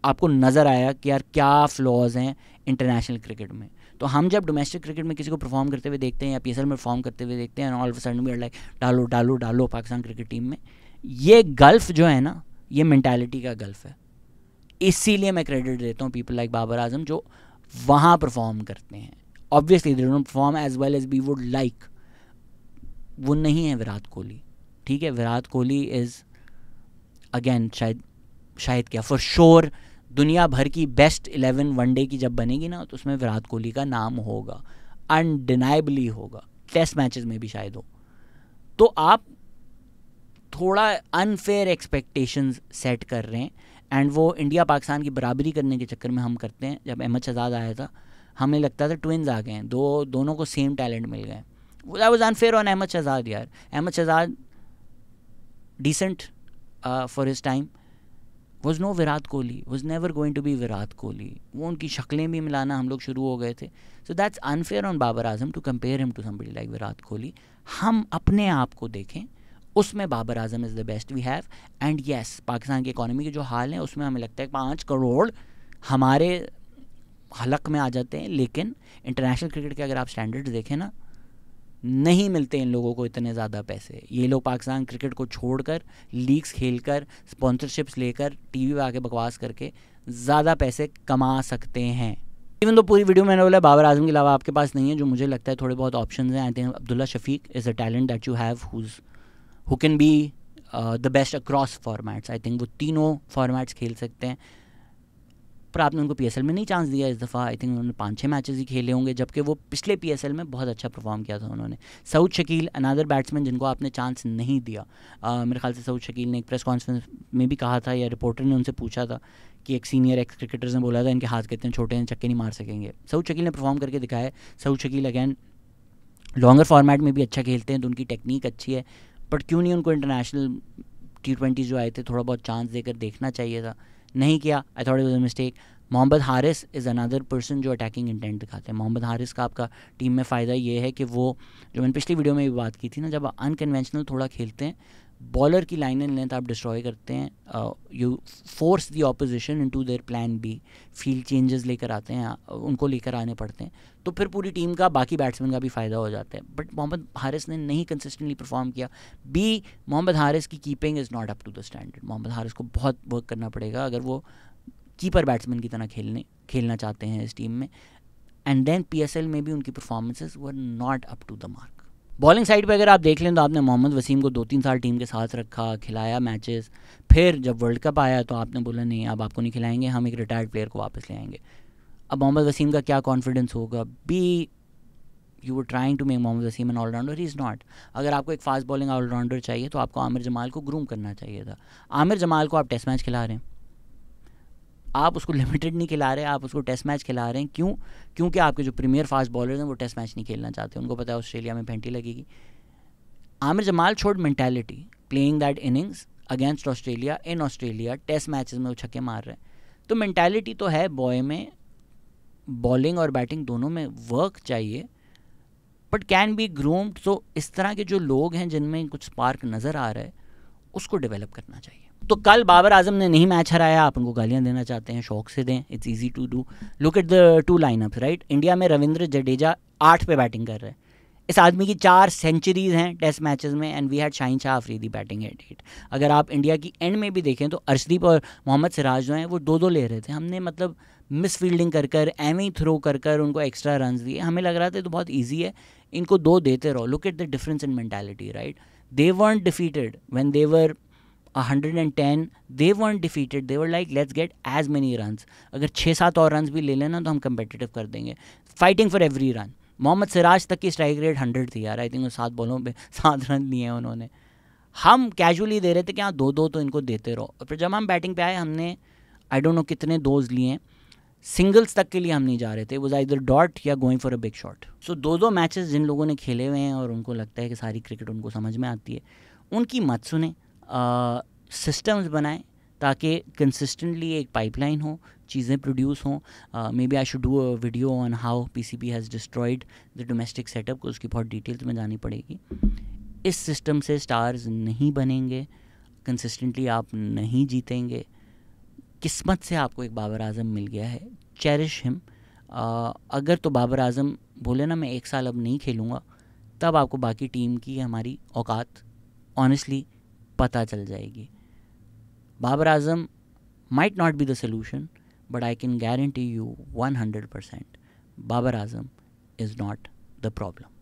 आपको नज़र आया कि यार क्या फ्लॉज हैं इंटरनेशनल क्रिकेट में। तो हम जब डोमेस्टिक क्रिकेट में किसी को परफॉर्म करते हुए देखते हैं या पीएसएल में परफॉर्म करते हुए देखते हैं, all of a sudden we are like डालो डालो डालो पाकिस्तान क्रिकेट टीम में। ये गल्फ जो है ना, ये मेंटालिटी का गल्फ है। इसीलिए मैं क्रेडिट देता हूँ पीपल लाइक बाबर आजम जो वहाँ परफॉर्म करते हैं। Obviously they don't perform as well as we would like, वो नहीं है विराट कोहली, ठीक है। विराट कोहली इज़ अगेन शायद क्या फॉर श्योर दुनिया भर की बेस्ट 11 वनडे की जब बनेगी ना, तो उसमें विराट कोहली का नाम होगा, अनडिनाइबली होगा, टेस्ट मैचेस में भी शायद हो। तो आप थोड़ा अनफेयर एक्सपेक्टेशंस सेट कर रहे हैं, एंड वो इंडिया पाकिस्तान की बराबरी करने के चक्कर में हम करते हैं। जब अहमद शहजाद आया था, हमें लगता था ट्विन्स आ गए हैं, दोनों को सेम टैलेंट मिल गए। That was unfair on Ahmed Shahzad यार। Ahmed Shahzad decent for his time, was no Virat Kohli, was never going to be Virat Kohli. वो उनकी शक्लें भी मिलाना हम लोग शुरू हो गए थे। So that's unfair on Babar Azam to compare him to somebody like Virat Kohli. हम अपने आप को देखें, उसमें Babar Azam is the best we have. And yes, Pakistan की इकॉनमी के जो हाल हैं उसमें हमें लगता है 5 करोड़ हमारे हलक में आ जाते हैं, लेकिन इंटरनेशनल क्रिकेट के अगर आप स्टैंडर्ड्स देखें ना, नहीं मिलते इन लोगों को इतने ज़्यादा पैसे। ये लोग पाकिस्तान क्रिकेट को छोड़कर, लीग्स खेलकर, स्पॉन्सरशिप्स लेकर, टीवी पे आके बकवास करके ज़्यादा पैसे कमा सकते हैं। इवन तो पूरी वीडियो मैंने बोला बाबर आजम के अलावा आपके पास नहीं है, जो मुझे लगता है थोड़े बहुत ऑप्शंस हैं। I think Abdullah Shafique is a talent that you have who can be the best across formats. I think वो तीनों फॉर्मेट्स खेल सकते हैं, पर आपने उनको पीएसएल में नहीं चांस दिया इस दफ़ा। आई थिंक उन्होंने 5-6 मैचेस ही खेले होंगे, जबकि वो पिछले पीएसएल में बहुत अच्छा परफॉर्म किया था उन्होंने। सऊद शकील अनदर बैट्समैन जिनको आपने चांस नहीं दिया। मेरे ख्याल से सऊद शकील ने एक प्रेस कॉन्फ्रेंस में भी कहा था, या रिपोर्टर ने उनसे पूछा था कि एक सीनियर एक्स क्रिकेटर्स ने बोला था इनके हाथ कितने छोटे हैं, छक्के नहीं मार सकेंगे। सऊद शकील ने परफॉर्म करके दिखाया। Saud Shakeel again longer format में भी अच्छा खेलते हैं, तो उनकी टेक्निक अच्छी है, बट क्यों नहीं उनको इंटरनेशनल T20 जो आए थे थोड़ा बहुत चांस देकर देखना चाहिए था, नहीं किया। I thought it was a mistake. Mohammad Haris is another person जो अटैकिंग इंटेंट दिखाते हैं। मोहम्मद हारिस का आपका टीम में फ़ायदा ये है कि वो, जो मैंने पिछली वीडियो में भी बात की थी ना, जब अनकन्वेंशनल थोड़ा खेलते हैं, बॉलर की लाइन एंड लेंथ आप डिस्ट्रॉय करते हैं, you force the opposition into their plan B, field changes लेकर आते हैं, उनको लेकर आने पड़ते हैं, तो फिर पूरी टीम का, बाकी बैट्समैन का भी फ़ायदा हो जाता है। बट मोहम्मद हारिस ने नहीं कंसिस्टेंटली परफॉर्म किया। बी, मोहम्मद हारिस की keeping is not up to the standard. Mohammad Haris को बहुत वर्क करना पड़ेगा अगर वो कीपर बैट्समैन की तरह खेलना चाहते हैं इस टीम में। एंड देन पीएसएल में भी उनकी performances were not up to the mark. Bowling side पे अगर आप देख लें तो आपने मोहम्मद वसीम को 2-3 साल टीम के साथ रखा, खिलाया मैचेस, फिर जब वर्ल्ड कप आया तो आपने बोला नहीं अब आपको नहीं खिलाएंगे, हम एक रिटायर्ड प्लेयर को वापस ले आएंगे। अब मोहम्मद वसीम का क्या कॉन्फिडेंस होगा? B, you were trying to make Mohammad Wasim an allrounder, he is not. अगर आपको एक फास्ट बॉलिंग ऑलराउंडर चाहिए तो आपको आमिर जमाल को ग्रूम करना चाहिए था। आमिर जमाल को आप टेस्ट मैच खिला रहे हैं, आप उसको लिमिटेड नहीं खिला रहे, आप उसको टेस्ट मैच खिला रहे हैं। क्यों? क्योंकि आपके जो प्रीमियर फास्ट बॉलर्स हैं वो टेस्ट मैच नहीं खेलना चाहते, उनको पता है ऑस्ट्रेलिया में फेंटी लगेगी। Amir Jamal showed mentality playing that innings against Australia in Australia, test matches में वो छक्के मार रहे हैं। तो मेंटालिटी तो है बॉय में, बॉलिंग और बैटिंग दोनों में वर्क चाहिए, बट कैन बी ग्रूम्ड। सो इस तरह के जो लोग हैं जिनमें कुछ स्पार्क नज़र आ रहा है, उसको डेवलप करना चाहिए। तो कल बाबर आजम ने नहीं मैच हराया, आप उनको गालियां देना चाहते हैं, शौक से दें, it's easy to do. Look at the two lineups, right. India में रविंद्र जडेजा 8 पे बैटिंग कर रहे हैं। इस आदमी की 4 सेंचुरीज हैं टेस्ट मैचेस में, and we had Shaheen Shah Afridi batting at 8। अगर आप इंडिया की एंड में भी देखें तो अर्शदीप और मोहम्मद सिराज जो हैं वो 2-2 ले रहे थे। हमने मतलब मिस फील्डिंग कर कर, एम ही थ्रो कर कर उनको एक्स्ट्रा रन दिए। हमें लग रहा था तो बहुत ईजी है, इनको 2 देते रहो। Look at the difference in mentality, right. They weren't defeated when they were 110, they weren't defeated, they were like let's get as many runs। अगर 6-7 और रन्स भी ले लेना तो हम competitive कर देंगे, fighting for every run. Mohammad Siraj तक की स्ट्राइक रेट 100 थी यार, आई थिंक 7 बॉलों पे 7 रन लिए उन्होंने। हम कैजुअली दे रहे थे कि हाँ 2-2 तो इनको देते रहो। और फिर जब हम बैटिंग पे आए, हमने आई डोंट नो कितने दोज लिए, सिंगल्स तक के लिए हम नहीं जा रहे थे, वो इधर डॉट या going for a big shot. So 2-2 matches जिन लोगों ने खेले हुए हैं और उनको लगता है कि सारी क्रिकेट उनको समझ में आती है, उनकी मत सुने। सिस्टम्स बनाएं ताकि कंसिस्टेंटली एक पाइपलाइन हो, चीज़ें प्रोड्यूस हों। Maybe I should do a video on how PCB has destroyed the domestic setup, को उसकी बहुत डिटेल्स में जानी पड़ेगी। इस सिस्टम से स्टार्स नहीं बनेंगे, कंसिस्टेंटली आप नहीं जीतेंगे। किस्मत से आपको एक बाबर आजम मिल गया है, चेरिश हिम। अगर तो बाबर आजम बोले ना मैं 1 साल अब नहीं खेलूँगा, तब आपको बाकी टीम की हमारी औकात ऑनेस्टली पता चल जाएगी। Babar Azam might not be the solution, but I can guarantee you 100% Babar Azam is not the problem.